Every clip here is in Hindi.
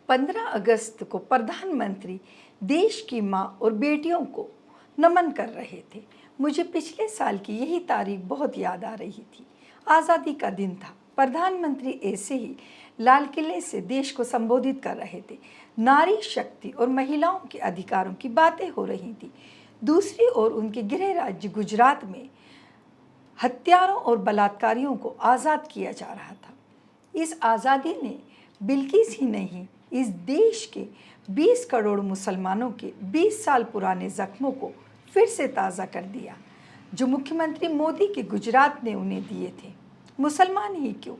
15 अगस्त को प्रधानमंत्री देश की माँ और बेटियों को नमन कर रहे थे। मुझे पिछले साल की यही तारीख बहुत याद आ रही थी। आज़ादी का दिन था। प्रधानमंत्री ऐसे ही लाल किले से देश को संबोधित कर रहे थे। नारी शक्ति और महिलाओं के अधिकारों की बातें हो रही थी। दूसरी ओर उनके गृह राज्य गुजरात में हत्यारों और बलात्कारियों को आज़ाद किया जा रहा था। इस आज़ादी ने बिल्किस ही नहीं, इस देश के 20 करोड़ मुसलमानों के 20 साल पुराने जख्मों को फिर से ताज़ा कर दिया, जो मुख्यमंत्री मोदी के गुजरात ने उन्हें दिए थे। मुसलमान ही क्यों,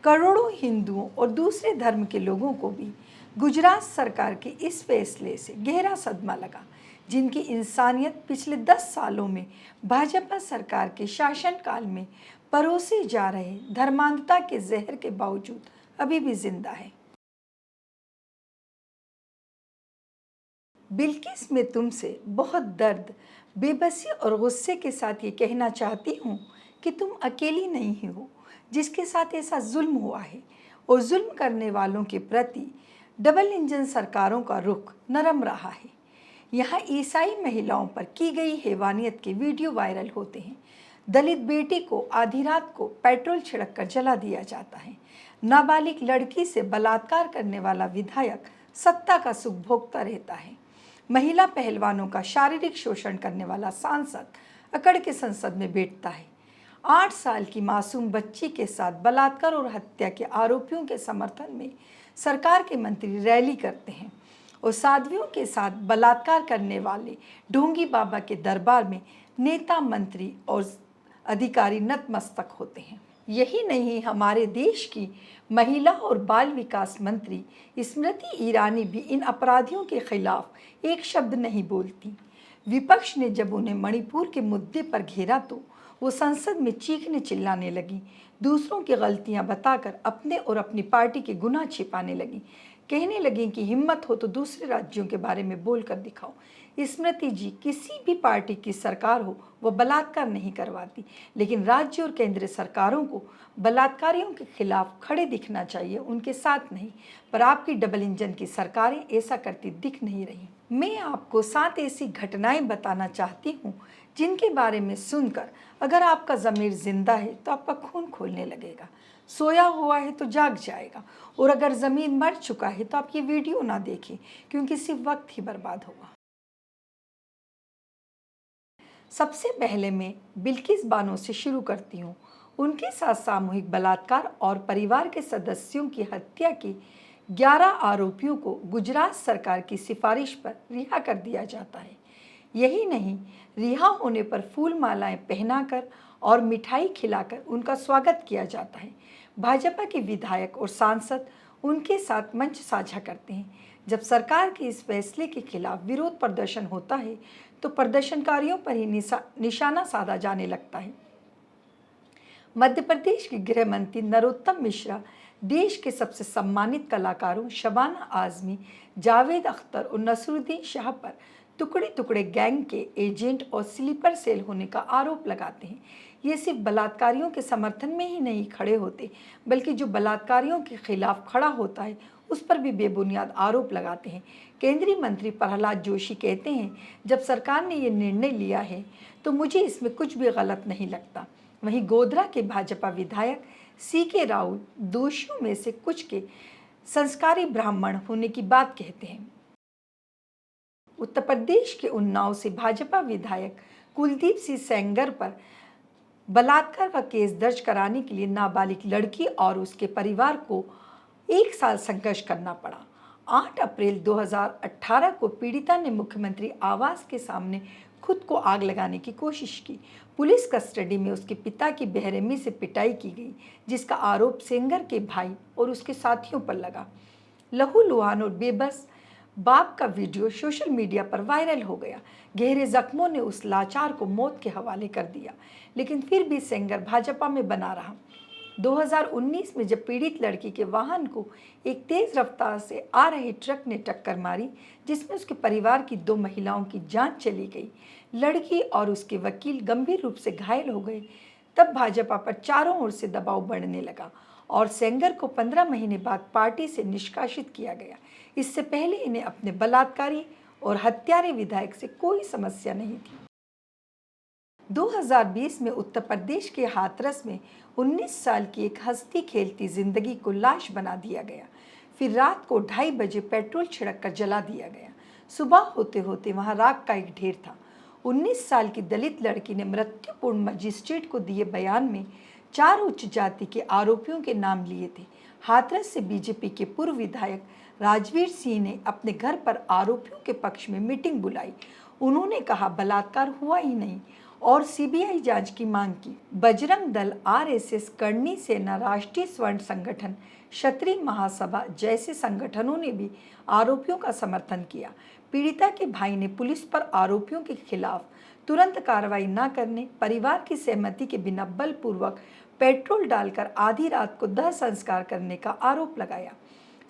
करोड़ों हिंदुओं और दूसरे धर्म के लोगों को भी गुजरात सरकार के इस फैसले से गहरा सदमा लगा, जिनकी इंसानियत पिछले 10 सालों में भाजपा सरकार के शासनकाल में परोसे जा रहे धर्मांधता के जहर के बावजूद अभी भी जिंदा है। बिल्किस, मैं तुमसे बहुत दर्द, बेबसी और गुस्से के साथ ये कहना चाहती हूँ कि तुम अकेली नहीं हो जिसके साथ ऐसा जुल्म हुआ है, और जुल्म करने वालों के प्रति डबल इंजन सरकारों का रुख नरम रहा है। यहाँ ईसाई महिलाओं पर की गई हैवानियत के वीडियो वायरल होते हैं। दलित बेटी को आधी रात को पेट्रोल छिड़क कर जला दिया जाता है। नाबालिग लड़की से बलात्कार करने वाला विधायक सत्ता का सुख भोगता रहता है। महिला पहलवानों का शारीरिक शोषण करने वाला सांसद अकड़ के संसद में बैठता है। 8 साल की मासूम बच्ची के साथ बलात्कार और हत्या के आरोपियों के समर्थन में सरकार के मंत्री रैली करते हैं, और साध्वियों के साथ बलात्कार करने वाले ढोंगी बाबा के दरबार में नेता, मंत्री और अधिकारी नतमस्तक होते हैं। यही नहीं, हमारे देश की महिला और बाल विकास मंत्री स्मृति ईरानी भी इन अपराधियों के खिलाफ एक शब्द नहीं बोलती। विपक्ष ने जब उन्हें मणिपुर के मुद्दे पर घेरा तो वो संसद में चीखने चिल्लाने लगी, दूसरों की गलतियां बताकर अपने और अपनी पार्टी के गुनाह छिपाने लगी। कहने लगी कि हिम्मत हो तो दूसरे राज्यों के बारे में बोलकर दिखाओ। स्मृति जी, किसी भी पार्टी की सरकार हो वो बलात्कार नहीं करवाती, लेकिन राज्य और केंद्र सरकारों को बलात्कारियों के खिलाफ खड़े दिखना चाहिए, उनके साथ नहीं। पर आपकी डबल इंजन की सरकारें ऐसा करती दिख नहीं रही। मैं आपको 7 ऐसी घटनाएं बताना चाहती हूँ जिनके बारे में सुनकर अगर आपका ज़मीर जिंदा है तो आपका खून खोलने लगेगा, सोया हुआ है तो जाग जाएगा, और अगर ज़मीर मर चुका है तो आप ये वीडियो ना देखें, क्योंकि सिर्फ वक्त ही बर्बाद होगा। सबसे पहले मैं बिल्किस बानो से शुरू करती हूँ। उनके साथ सामूहिक बलात्कार और परिवार के सदस्यों की हत्या के 11 आरोपियों को गुजरात सरकार की सिफारिश पर रिहा कर दिया जाता है। यही नहीं, रिहा होने पर फूल मालाएं पहनाकर और मिठाई खिलाकर उनका स्वागत किया जाता है। भाजपा के विधायक और सांसद उनके साथ मंच साझा करते हैं। जब सरकार के इस फैसले के खिलाफ विरोध प्रदर्शन होता है तो प्रदर्शनकारियों पर ही निशाना साधा जाने लगता है। मध्य प्रदेश के गृह मंत्री नरोत्तम मिश्रा देश के सबसे सम्मानित कलाकारों शबाना आजमी, जावेद अख्तर और नसरुद्दीन शाह पर टुकड़े टुकड़े गैंग के एजेंट और स्लीपर सेल होने का आरोप लगाते हैं। ये सिर्फ बलात्कारियों के समर्थन में ही नहीं खड़े होते, बल्कि जो बलात्कारियों के खिलाफ खड़ा होता है उस पर भी बेबुनियाद आरोप लगाते हैं। केंद्रीय मंत्री प्रहलाद जोशी कहते हैं, जब सरकार ने ये निर्णय लिया है तो मुझे इसमें कुछ भी गलत नहीं लगता। वहीं गोधरा के भाजपा विधायक CK राहुल दोषियों में से कुछ के संस्कारी ब्राह्मण होने की बात कहते हैं। उत्तर प्रदेश के उन्नाव से भाजपा विधायक कुलदीप सिंह सेंगर पर बलात्कार का केस दर्ज कराने के लिए नाबालिग लड़की और उसके परिवार को 1 साल संघर्ष करना पड़ा। 8 अप्रैल 2018 को पीड़िता ने मुख्यमंत्री आवास के सामने खुद को आग लगाने की कोशिश की। पुलिस कस्टडी में उसके पिता की बेरहमी से पिटाई की गई, जिसका आरोप सेंगर के भाई और उसके साथियों पर लगा। लहूलुहान और बेबस बाप का वीडियो सोशल मीडिया पर वायरल हो गया। गहरे जख्मों ने उस लाचार को मौत के हवाले कर दिया, लेकिन फिर भी सेंगर भाजपा में बना रहा। 2019 में जब पीड़ित लड़की के वाहन को एक तेज रफ्तार से आ रहे ट्रक ने टक्कर मारी, जिसमें उसके परिवार की 2 महिलाओं की जान चली गई, लड़की और उसके वकील गंभीर रूप से घायल हो गए, तब भाजपा पर चारों ओर से दबाव बढ़ने लगा और सेंगर को 15 महीने बाद पार्टी से निष्कासित किया गया। इससे पहले इन्हें अपने बलात्कारी और हत्यारे विधायक से कोई समस्या नहीं थी। 2020 में उत्तर प्रदेश के हाथरस में 19 साल की एक हंसती खेलती जिंदगी को लाश बना दिया गया। फिर रात को 2:30 बजे पेट्रोल छिड़क कर जला दिया गया। सुबह होते होते वहां राख का एक ढेर था। 19 साल की दलित लड़की ने मृत्युपूर्ण मजिस्ट्रेट को दिए बयान में 4 उच्च जाति के आरोपियों के नाम लिए थे। हाथरस से बीजेपी के पूर्व विधायक राजवीर सिंह ने अपने घर पर आरोपियों के पक्ष में मीटिंग बुलाई। उन्होंने कहा बलात्कार हुआ ही नहीं और सीबीआई जांच की मांग की। बजरंग दल, आरएसएस, करणी सेना, राष्ट्रीय स्वर्ण संगठन, क्षत्रिय महासभा जैसे संगठनों ने भी आरोपियों का समर्थन किया। पीड़िता के भाई ने पुलिस पर आरोपियों के खिलाफ तुरंत कार्रवाई न करने, परिवार की सहमति के बिना बलपूर्वक पेट्रोल डालकर आधी रात को दाह संस्कार करने का आरोप लगाया।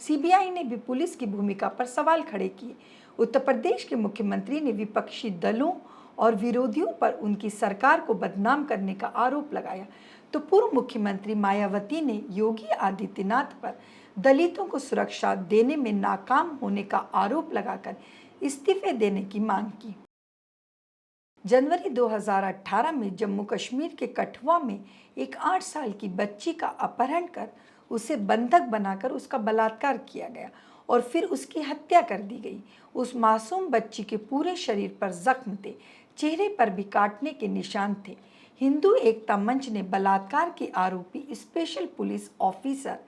सीबीआई ने भी पुलिस की भूमिका पर सवाल खड़े किए। उत्तर प्रदेश के मुख्यमंत्री ने विपक्षी दलों और विरोधियों पर उनकी सरकार को बदनाम करने का आरोप लगाया, तो पूर्व मुख्यमंत्री मायावती ने योगी आदित्यनाथ पर दलितों को सुरक्षा देने में नाकाम होने का आरोप लगाकर इस्तीफे देने की मांग की। जनवरी 2018 में जम्मू कश्मीर के कठुआ में एक 8 साल की बच्ची का अपहरण कर उसे बंधक बनाकर उसका बलात्कार किया गया और फिर उसकी हत्या कर दी गई। उस मासूम बच्ची के पूरे शरीर पर जख्म थे, चेहरे पर भी काटने के निशान थे। हिंदू एकता मंच ने बलात्कार के आरोपी स्पेशल पुलिस ऑफिसर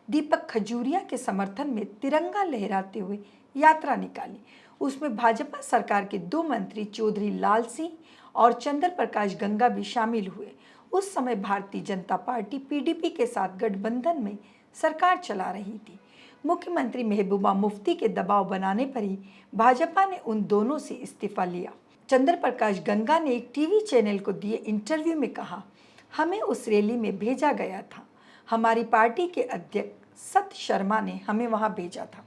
दीपक खजूरिया के समर्थन में तिरंगा लहराते हुए यात्रा निकाली। उसमें भाजपा सरकार के 2 मंत्री चौधरी लाल सिंह और चंद्र प्रकाश गंगा भी शामिल हुए। उस समय भारतीय जनता पार्टी पीडीपी के साथ गठबंधन में सरकार चला रही थी। मुख्यमंत्री महबूबा मुफ्ती के दबाव बनाने पर ही भाजपा ने उन दोनों से इस्तीफा लिया। चंद्र प्रकाश गंगा ने एक टीवी चैनल को दिए इंटरव्यू में कहा, हमें उस रैली में भेजा गया था। हमारी पार्टी के अध्यक्ष सत शर्मा ने हमें वहां भेजा था।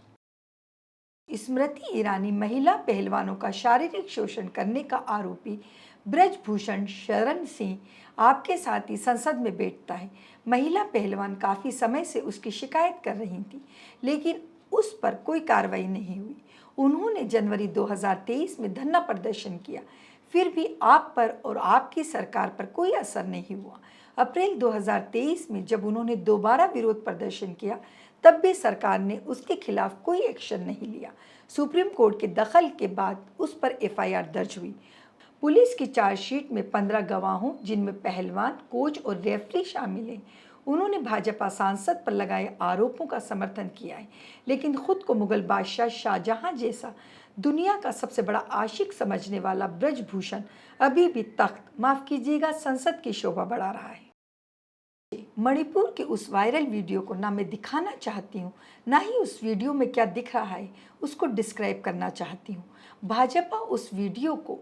स्मृति ईरानी महिला पहलवानों का शारीरिक शोषण करने का आरोपी ब्रजभूषण शरण सिंह आपके साथ ही संसद में बैठता है। महिला पहलवान काफ़ी समय से उसकी शिकायत कर रही थी, लेकिन उस पर कोई कार्रवाई नहीं हुई। उन्होंने जनवरी 2023 में धरना प्रदर्शन किया, फिर भी आप पर और आपकी सरकार पर कोई असर नहीं हुआ। अप्रैल 2023 में जब उन्होंने दोबारा विरोध प्रदर्शन किया, तब भी सरकार ने उसके खिलाफ कोई एक्शन नहीं लिया। सुप्रीम कोर्ट के दखल के बाद उस पर एफआईआर दर्ज हुई। पुलिस की चार्जशीट में 15 गवाहों, जिनमें पहलवान, कोच और रेफरी शामिल हैं, उन्होंने भाजपा सांसद पर लगाए आरोपों का समर्थन किया है, लेकिन खुद को मुगल बादशाह शाहजहां जैसा दुनिया का सबसे बड़ा आशिक समझने वाला ब्रजभूषण अभी भी तख्त, माफ कीजिएगा, संसद की शोभा बढ़ा रहा है। मणिपुर के उस वायरल वीडियो को ना मैं दिखाना चाहती हूँ, ना ही उस वीडियो में क्या दिख रहा है उसको डिस्क्राइब करना चाहती हूँ। भाजपा उस वीडियो को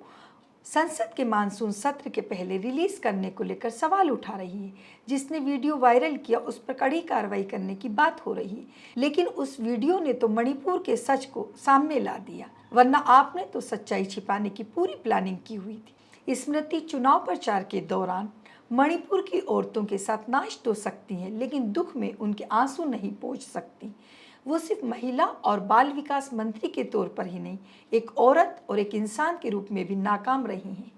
संसद के मानसून सत्र के पहले रिलीज करने को लेकर सवाल उठा रही है। जिसने वीडियो वायरल किया उस पर कड़ी कार्रवाई करने की बात हो रही है, लेकिन उस वीडियो ने तो मणिपुर के सच को सामने ला दिया, वरना आपने तो सच्चाई छिपाने की पूरी प्लानिंग की हुई थी। स्मृति चुनाव प्रचार के दौरान मणिपुर की औरतों के साथ नाच तो सकती हैं, लेकिन दुख में उनके आंसू नहीं पहुंच सकती। वो सिर्फ महिला और बाल विकास मंत्री के तौर पर ही नहीं, एक औरत और एक इंसान के रूप में भी नाकाम रही हैं।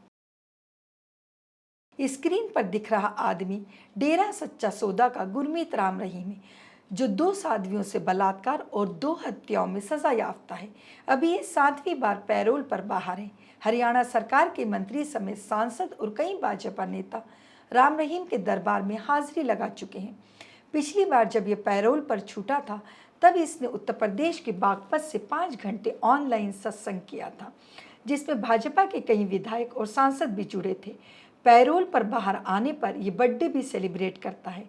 स्क्रीन पर दिख रहा आदमी डेरा सच्चा सौदा का गुरमीत राम रहीम है, जो 2 साध्वियों से बलात्कार और 2 हत्याओं में सजा याफ्ता है। अभी ये 7वीं बार पैरोल पर बाहर है। हरियाणा सरकार के मंत्री समेत सांसद और कई भाजपा नेता राम रहीम के दरबार में हाजिरी लगा चुके हैं। पिछली बार जब ये पैरोल पर छूटा था, तब इसने उत्तर प्रदेश के बागपत से 5 घंटे ऑनलाइन सत्संग किया था, जिसमें भाजपा के कई विधायक और सांसद भी जुड़े थे। पैरोल पर बाहर आने पर ये बर्थडे भी सेलिब्रेट करता है,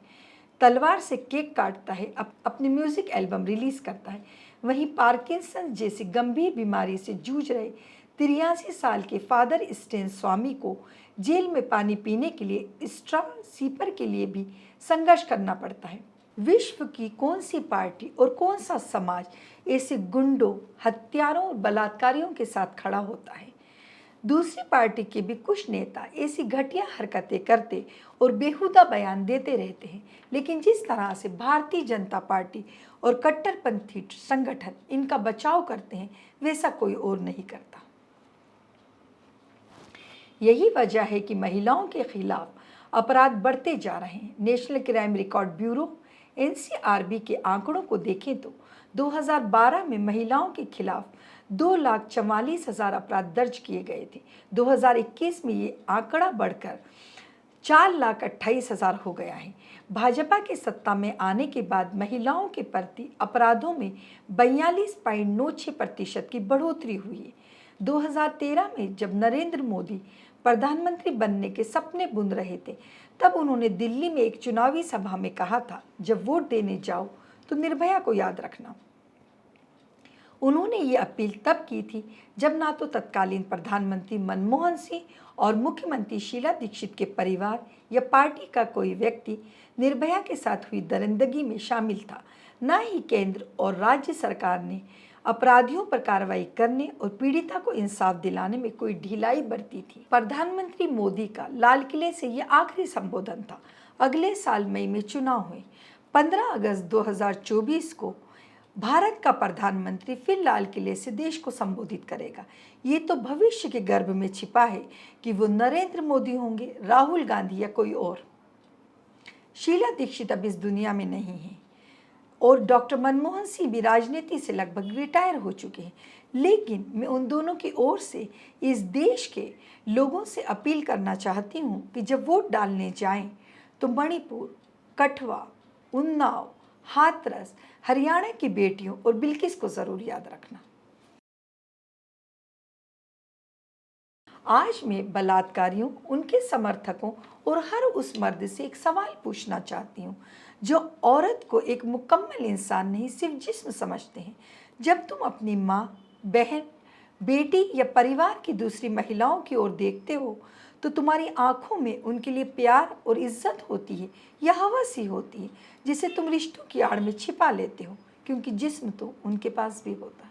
तलवार से केक काटता है, अपनी म्यूजिक एल्बम रिलीज करता है। वहीं पार्किंसन जैसी गंभीर बीमारी से जूझ रहे 83 साल के फादर स्टेन स्वामी को जेल में पानी पीने के लिए स्ट्रॉ सीपर के लिए भी संघर्ष करना पड़ता है। विश्व की कौन सी पार्टी और कौन सा समाज ऐसे गुंडों, हत्यारों और बलात्कारियों के साथ खड़ा होता है? दूसरी पार्टी के भी कुछ नेता ऐसी घटिया हरकतें करते और बेहुदा बयान देते रहते हैं, लेकिन जिस तरह से भारतीय जनता पार्टी और कट्टरपंथी संगठन इनका बचाव करते हैं वैसा कोई और नहीं करता। यही वजह है कि महिलाओं के खिलाफ अपराध बढ़ते जा रहे हैं। National crime record bureau NCRB के आंकड़ों को देखें तो 2012 में महिलाओं के खिलाफ 2,44,000 अपराध दर्ज किए गए थे। 2021 में ये आंकड़ा बढ़कर 4,28,000 हो गया है। भाजपा के सत्ता में आने के बाद महिलाओं के प्रति अपराधों में 42.96% की बढ़ोतरी हुई है। 2013 में जब नरेंद्र मोदी प्रधानमंत्री बनने के सपने बुन रहे थे, तब उन्होंने दिल्ली में एक चुनावी सभा में कहा था, जब वोट देने जाओ तो निर्भया को याद रखना। उन्होंने ये अपील तब की थी जब ना तो तत्कालीन प्रधानमंत्री मनमोहन सिंह और मुख्यमंत्री शीला दीक्षित के परिवार या पार्टी का कोई व्यक्ति निर्भया के साथ हुई दरिंदगी में शामिल था, न ही केंद्र और राज्य सरकार ने अपराधियों पर कार्रवाई करने और पीड़िता को इंसाफ दिलाने में कोई ढिलाई बरती थी। प्रधानमंत्री मोदी का लाल किले से ये आखिरी संबोधन था। अगले साल मई में चुनाव हुए। 15 अगस्त 2024 को भारत का प्रधानमंत्री फिर लाल किले से देश को संबोधित करेगा। ये तो भविष्य के गर्भ में छिपा है कि वो नरेंद्र मोदी होंगे, राहुल गांधी या कोई और। शीला दीक्षित अब इस दुनिया में नहीं है और डॉक्टर मनमोहन सिंह भी राजनीति से लगभग रिटायर हो चुके हैं, लेकिन मैं उन दोनों की ओर से इस देश के लोगों से अपील करना चाहती हूँ कि जब वोट डालने जाएं तो मणिपुर, कठुआ, उन्नाव, हाथरस, हरियाणा की बेटियों और बिल्किस को जरूर याद रखना। आज मैं बलात्कारियों, उनके समर्थकों और हर उस मर्द से एक सवाल पूछना चाहती हूँ जो औरत को एक मुकम्मल इंसान नहीं सिर्फ जिस्म समझते हैं। जब तुम अपनी माँ, बहन, बेटी या परिवार की दूसरी महिलाओं की ओर देखते हो तो तुम्हारी आंखों में उनके लिए प्यार और इज्जत होती है या हवस ही होती है, जिसे तुम रिश्तों की आड़ में छिपा लेते हो, क्योंकि जिस्म तो उनके पास भी होता है।